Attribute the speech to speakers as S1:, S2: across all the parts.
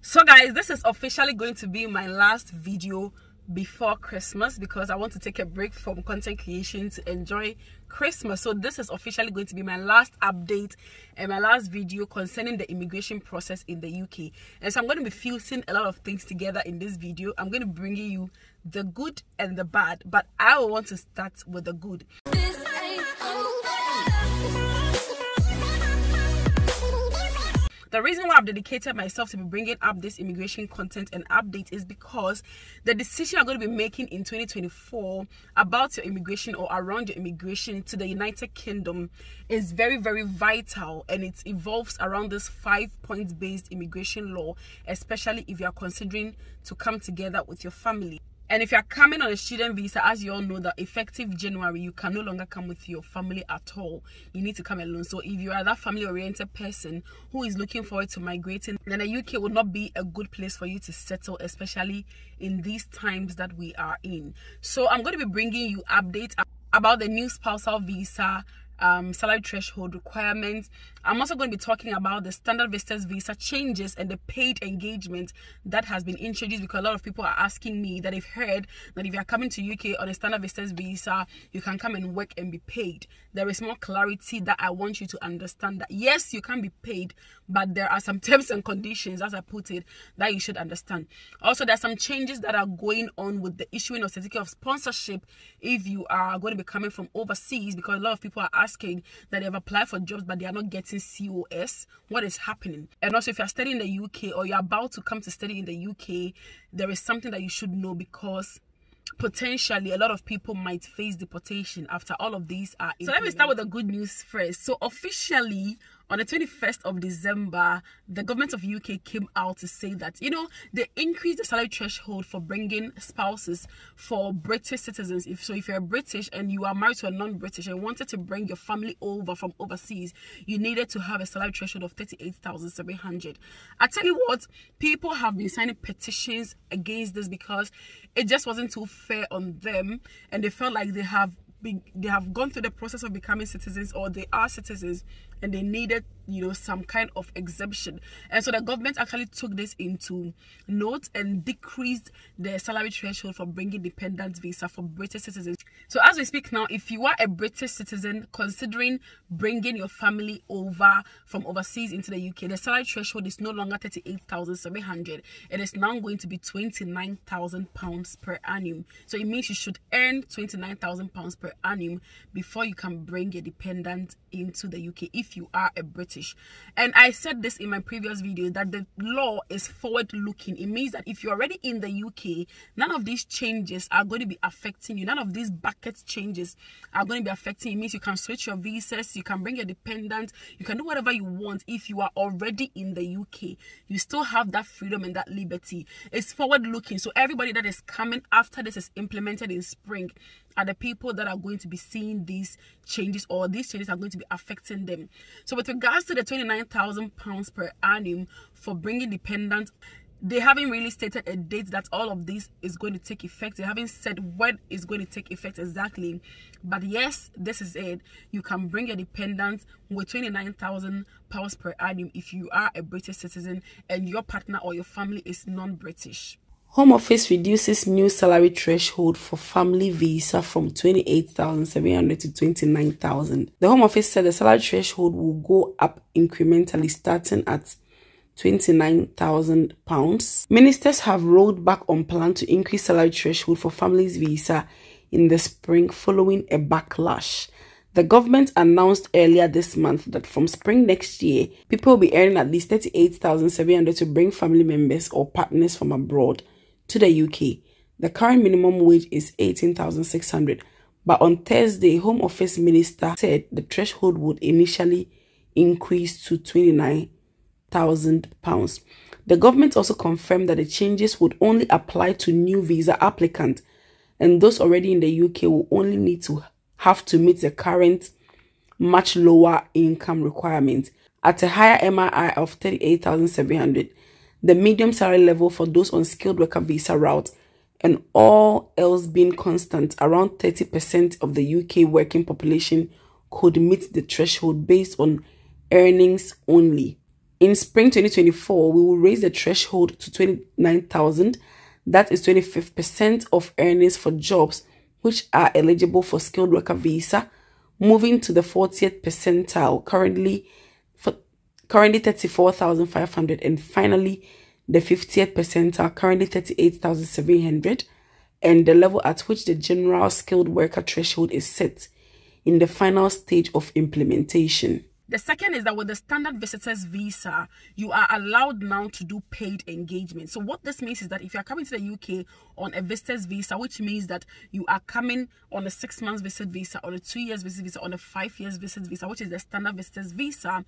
S1: So guys, this is officially going to be my last video before Christmas because I want to take a break from content creation to enjoy Christmas. So this is officially going to be my last update and my last video concerning the immigration process in the UK. And so I'm going to be fusing a lot of things together in this video. I'm going to bring you the good and the bad, but I will want to start with the good. The reason why I've dedicated myself to be bringing up this immigration content and update is because the decision I'm going to be making in 2024 about your immigration or around your immigration to the United Kingdom is very, very vital, and it evolves around this 5-point based immigration law, especially if you are considering to come together with your family. And if you're coming on a student visa, as you all know, that effective January, you can no longer come with your family at all. You need to come alone. So if you are that family-oriented person who is looking forward to migrating, then the UK will not be a good place for you to settle, especially in these times that we are in. So I'm going to be bringing you updates about the new spousal visa, salary threshold requirements. I'm also going to be talking about the standard visitors visa changes and the paid engagement that has been introduced, because a lot of people are asking me that they've heard that if you're coming to UK on a standard visitors visa, you can come and work and be paid. There is more clarity that I want you to understand, that yes, you can be paid, but there are some terms and conditions, as I put it, that you should understand. Also, there are some changes that are going on with the issuing of certificate of sponsorship if you are going to be coming from overseas, because a lot of people are asking that they've applied for jobs but they are not getting COS. What is happening? And also, if you're studying in the UK or you're about to come to study in the UK, there is something that you should know, because potentially a lot of people might face deportation after all of these are implemented. So let me start with the good news first. So officially, on the 21st of December, the government of UK came out to say that, they increased the salary threshold for bringing spouses for British citizens. If you're British and you are married to a non-British and wanted to bring your family over from overseas, you needed to have a salary threshold of 38,700. I tell you what, people have been signing petitions against this because it just wasn't too fair on them, and they felt like they have gone through the process of becoming citizens, or they are citizens, and they needed some kind of exemption. And so the government actually took this into note and decreased the salary threshold for bringing dependent visa for British citizens. So as we speak now, if you are a British citizen considering bringing your family over from overseas into the UK, the salary threshold is no longer 38,700. It is now going to be £29,000 per annum. So it means you should earn £29,000 per annum before you can bring a dependent into the UK if you are a British. And I said this in my previous video that the law is forward looking. It means that if you're already in the UK, none of these changes are going to be affecting you. None of these bucket changes are going to be affecting you. It means you can switch your visas, you can bring a dependent, you can do whatever you want. If you are already in the UK, you still have that freedom and that liberty. It's forward looking. So everybody that is coming after this is implemented in spring are the people that are going to be seeing these changes, or these changes are going to be affecting them. So with regards to the £29,000 per annum for bringing dependents, they haven't really stated a date that all of this is going to take effect. They haven't said when it's going to take effect exactly. But yes, this is it. You can bring a dependent with £29,000 per annum if you are a British citizen and your partner or your family is non-British. Home Office reduces new salary threshold for family visa from 28,700 to 29,000. The Home Office said the salary threshold will go up incrementally starting at £29,000. Ministers have rolled back on plan to increase salary threshold for families visa in the spring following a backlash. The government announced earlier this month that from spring next year, people will be earning at least 38,700 to bring family members or partners from abroad to the UK. The current minimum wage is 18,600, but on Thursday, Home Office Minister said the threshold would initially increase to £29,000. The government also confirmed that the changes would only apply to new visa applicants, and those already in the UK will only need to have to meet the current much lower income requirement. At a higher MRI of 38,700, the medium salary level for those on skilled worker visa route, and all else being constant, around 30% of the UK working population could meet the threshold based on earnings only. In spring 2024, we will raise the threshold to 29,000. That is 25% of earnings for jobs which are eligible for skilled worker visa, moving to the 40th percentile, currently 34,500, and finally the 50th percentile, currently 38,700, and the level at which the general skilled worker threshold is set in the final stage of implementation. The second is that with the standard visitors visa, you are allowed now to do paid engagement. So what this means is that if you are coming to the UK on a visitors visa, which means that you are coming on a 6 months visit visa, on a 2 years visit visa, on a 5 years visit visa, which is the standard visitors visa,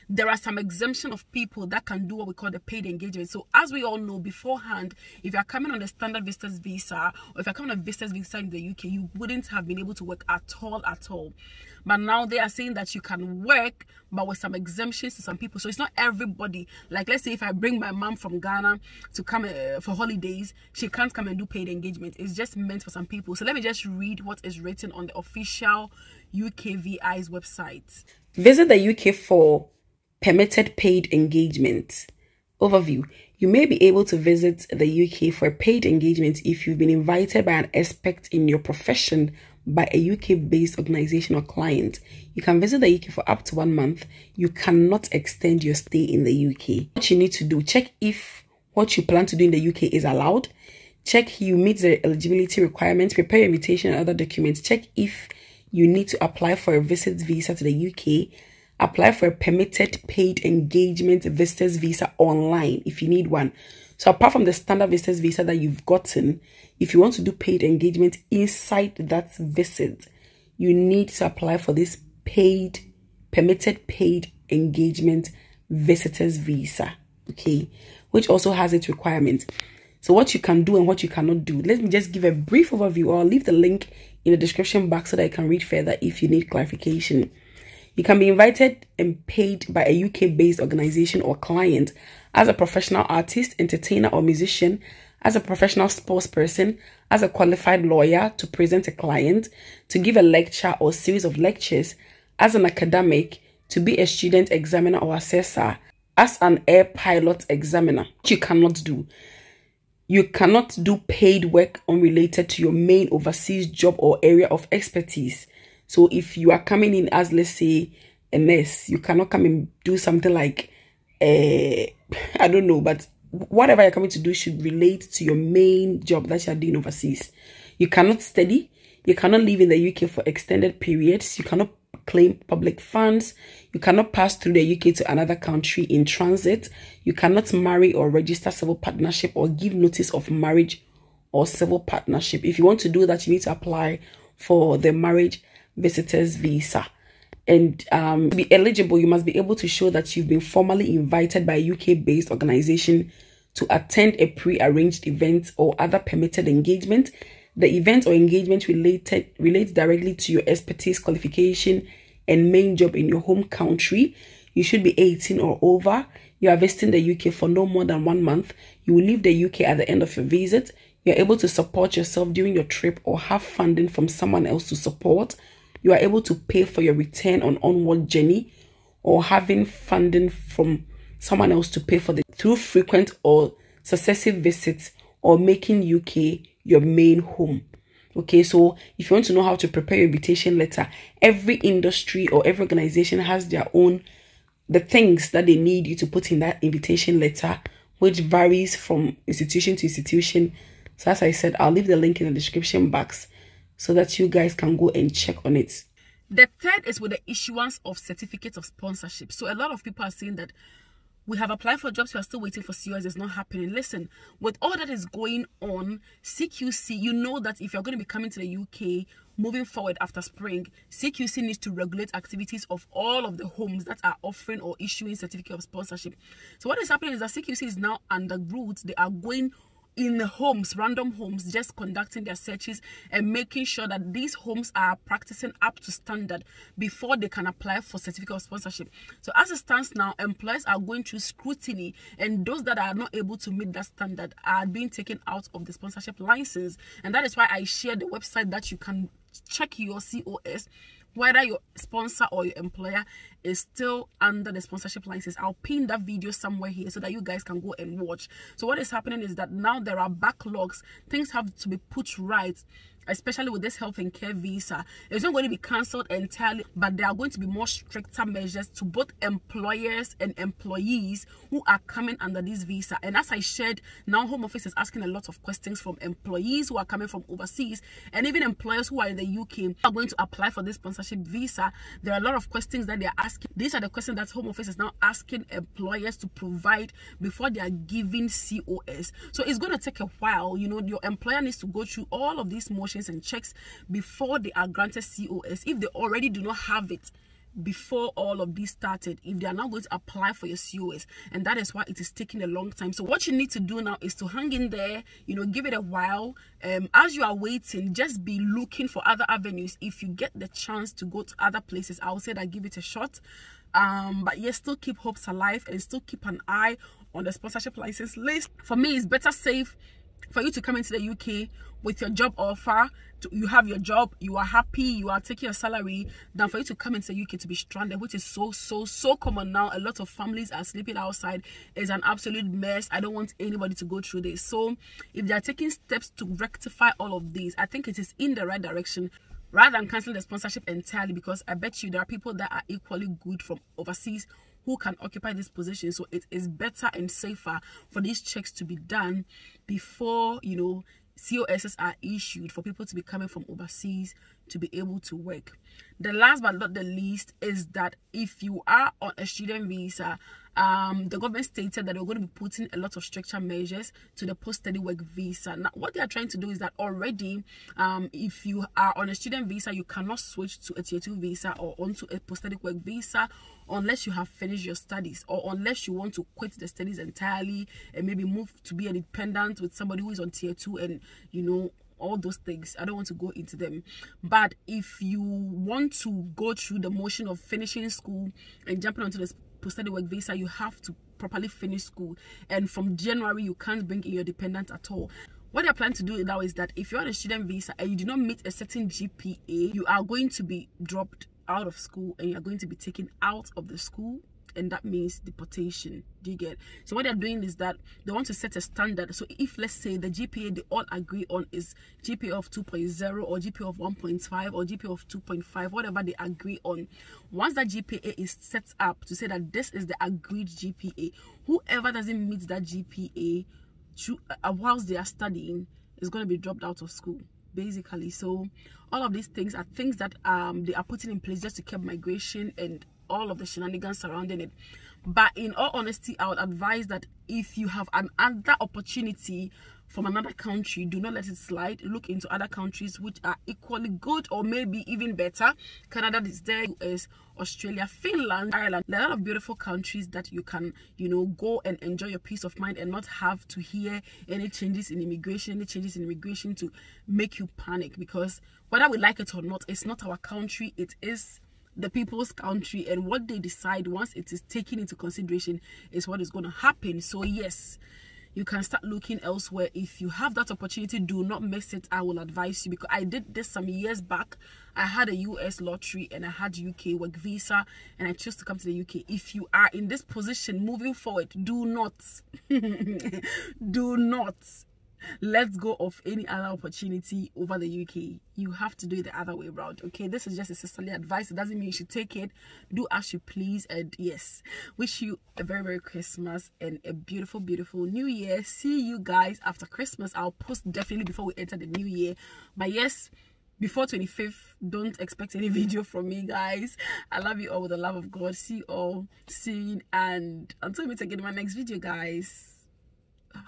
S1: there are some exemption of people that can do what we call the paid engagement. So as we all know beforehand, if you are coming on a standard visitors visa, or if you're coming on a visitors visa in the UK, you wouldn't have been able to work at all. But now they are saying that you can work, but with some exemptions to some people. So it's not everybody. Like, let's say if I bring my mom from Ghana to come for holidays, she can't come and do paid engagement. It's just meant for some people. So let me just read what is written on the official UKVI's website. Visit the UK for permitted paid engagement. Overview. You may be able to visit the UK for a paid engagement if you've been invited by an expert in your profession by a UK-based organization or client. You can visit the UK for up to 1 month. You cannot extend your stay in the UK. What you need to do, check if what you plan to do in the UK is allowed. Check you meet the eligibility requirements. Prepare your invitation and other documents. Check if you need to apply for a visit visa to the UK. Apply for a permitted paid engagement visitors visa online if you need one. So apart from the standard visitors visa that you've gotten, if you want to do paid engagement inside that visit, you need to apply for this permitted paid engagement visitors visa, okay, which also has its requirements. So what you can do and what you cannot do. Let me just give a brief overview, or I'll leave the link in the description box so that you can read further if you need clarification. You can be invited and paid by a UK-based organization or client as a professional artist, entertainer, or musician, as a professional sports person, as a qualified lawyer to present a client, to give a lecture or series of lectures, as an academic, to be a student examiner or assessor, as an air pilot examiner. What you cannot do. You cannot do paid work unrelated to your main overseas job or area of expertise. So if you are coming in as, let's say, a nurse, you cannot come and do something like, I don't know, but whatever you're coming to do should relate to your main job that you're doing overseas. You cannot study. You cannot live in the UK for extended periods. You cannot claim public funds. You cannot pass through the UK to another country in transit. You cannot marry or register civil partnership or give notice of marriage or civil partnership. If you want to do that, you need to apply for the marriage visitors visa. And to be eligible, you must be able to show that you've been formally invited by a UK-based organization to attend a pre-arranged event or other permitted engagement. The event or engagement relates directly to your expertise, qualification, and main job in your home country. You should be 18 or over. You are visiting the UK for no more than 1 month. You will leave the UK at the end of your visit. You are able to support yourself during your trip or have funding from someone else to support. You are able to pay for your return on onward journey or having funding from someone else to pay for through frequent or successive visits or making UK your main home. Okay, so if you want to know how to prepare your invitation letter, every industry or every organization has their own, the things that they need you to put in that invitation letter, which varies from institution to institution. So as I said, I'll leave the link in the description box so that you guys can go and check on it. The third is with the issuance of certificates of sponsorship. So a lot of people are saying that we have applied for jobs, we are still waiting for COS, it's not happening. Listen, with all that is going on, CQC, you know that if you're going to be coming to the UK moving forward after spring, CQC needs to regulate activities of all of the homes that are offering or issuing certificate of sponsorship. So what is happening is that CQC is now under route. They are going in the homes, random homes, just conducting their searches and making sure that these homes are practicing up to standard before they can apply for certificate of sponsorship. So as it stands now, employers are going through scrutiny, and those that are not able to meet that standard are being taken out of the sponsorship license. And that is why I share the website that you can check your COS, whether your sponsor or your employer is still under the sponsorship license. I'll pin that video somewhere here so that you guys can go and watch. So what is happening is that now there are backlogs. Things have to be put right, especially with this health and care visa. It's not going to be cancelled entirely, but there are going to be more stricter measures to both employers and employees who are coming under this visa. And as I shared, now Home Office is asking a lot of questions from employees who are coming from overseas, and even employers who are in the UK are going to apply for this sponsorship visa. There are a lot of questions that they are asking. These are the questions that Home Office is now asking employers to provide before they are giving COS. So it's going to take a while. You know, your employer needs to go through all of these motions and checks before they are granted COS. If they already do not have it before all of this started, if they are now going to apply for your COS, and that is why it is taking a long time. So what you need to do now is to hang in there, you know, give it a while. As you are waiting, just be looking for other avenues. If you get the chance to go to other places, I would say that give it a shot. But yes, still keep hopes alive and still keep an eye on the sponsorship license list. For me, it's better safe for you to come into the UK with your job offer, you have your job, you are happy, you are taking your salary, than for you to come into the UK to be stranded, which is so common now. A lot of families are sleeping outside. It's an absolute mess. I don't want anybody to go through this. So if they are taking steps to rectify all of these, I think it is in the right direction, rather than cancelling the sponsorship entirely, because I bet you there are people that are equally good from overseas who can occupy this position. So it is better and safer for these checks to be done before, you know, COSs are issued for people to be coming from overseas to be able to work. The last but not the least is that if you are on a student visa, the government stated that they're going to be putting a lot of stricter measures to the post-study work visa. Now, what they are trying to do is that already, if you are on a student visa, you cannot switch to a tier 2 visa or onto a post-study work visa unless you have finished your studies, or unless you want to quit the studies entirely and maybe move to be an independent with somebody who is on tier 2 and, you know, all those things. I don't want to go into them. But if you want to go through the motion of finishing school and jumping onto this post-study work visa, you have to properly finish school, and from January you can't bring in your dependent at all. What they're planning to do now is that if you're on a student visa and you do not meet a certain GPA, you are going to be dropped out of school and you're going to be taken out of the school, and that means deportation. Do you get? So what they're doing is that they want to set a standard. So if, let's say, the GPA they all agree on is GPA of 2.0 or GPA of 1.5 or GPA of 2.5, whatever they agree on, once that GPA is set up to say that this is the agreed GPA, whoever doesn't meet that GPA whilst they are studying is going to be dropped out of school, basically. So all of these things are things that they are putting in place just to keep migration and all of the shenanigans surrounding it. But in all honesty, I would advise that if you have another opportunity from another country, do not let it slide. Look into other countries which are equally good or maybe even better. Canada is there, US, Australia, Finland, Ireland. There are a lot of beautiful countries that you can, you know, go and enjoy your peace of mind and not have to hear any changes in immigration, to make you panic. Because whether we like it or not, it's not our country, it is the people's country, and what they decide once it is taken into consideration is what is going to happen. So yes, you can start looking elsewhere. If you have that opportunity, do not miss it. I will advise you, because I did this some years back. I had a US lottery and I had UK work visa, and I chose to come to the UK. If you are in this position moving forward, do not let go of any other opportunity over the UK. You have to do it the other way around. Okay, this is just a sisterly advice. It doesn't mean you should take it. Do as you please. And yes, wish you a very Merry Christmas and a beautiful New Year. See you guys after Christmas. I'll post definitely before we enter the new year. But yes, before 25th, don't expect any video from me, guys. I love you all with the love of God. See you all soon, and until we meet again in my next video, guys. Bye.